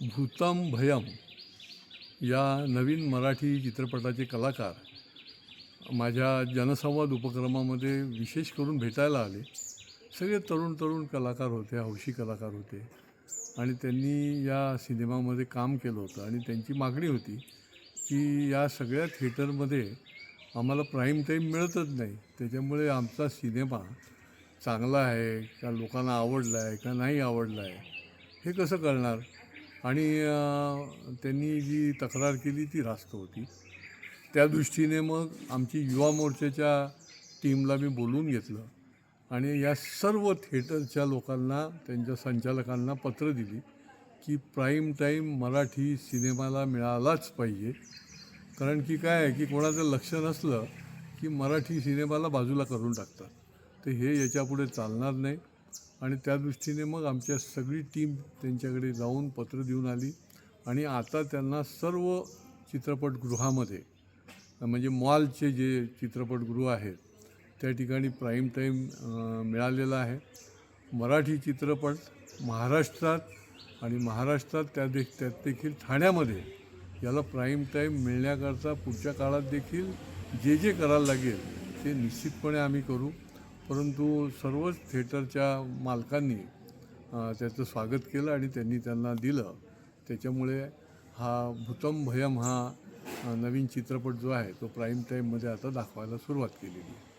भूतम भयम या नवीन मराठी चित्रपटाचे कलाकार माझ्या जनसंवाद उपक्रमामध्ये विशेष करून भेटायला आले. सगळे तरुण कलाकार होते, हौशी कलाकार होते आणि त्यांनी या सिनेमामध्ये काम केलं होतं आणि त्यांची मागणी होती की या सगळ्या थिएटरमध्ये आम्हाला प्राईम टाईम मिळतच नाही, त्याच्यामुळे आमचा सिनेमा चांगला आहे का, लोकांना आवडला आहे का नाही आवडला आहे, हे कसं कळणार. आणि त्यांनी जी तक्रार केली ती रास्त होती. त्या दृष्टीने मग आमची युवा मोर्चाच्या टीमला मी बोलवून घेतलं आणि या सर्व थिएटरच्या लोकांना, त्यांच्या संचालकांना पत्र दिली की प्राईम टाईम मराठी सिनेमाला मिळालाच पाहिजे. कारण की काय आहे की कोणाचं लक्ष नसलं की मराठी सिनेमाला बाजूला करून टाकतात. तर हे याच्यापुढे चालणार नाही आणि त्या दृष्टीने मग आमच्या सगळी टीम त्यांच्याकडे जाऊन पत्र देऊन आली आणि आता त्यांना सर्व चित्रपटगृहामध्ये, म्हणजे मॉलचे जे चित्रपटगृह आहेत त्या ठिकाणी प्राईम टाईम मिळालेला आहे. मराठी चित्रपट महाराष्ट्रात आणि महाराष्ट्रात त्यात देखील ठाण्यामध्ये याला प्राईम टाईम मिळण्याकरता पुढच्या काळात देखील जे करायला लागेल ते निश्चितपणे आम्ही करू. परंतु सर्वच थिएटरच्या मालकांनी त्याचं स्वागत केलं आणि त्यांनी त्यांना दिलं. त्याच्यामुळे हा भूतम भयम हा नवीन चित्रपट जो आहे तो प्राईम टाईममध्ये आता दाखवायला सुरुवात केलेली आहे.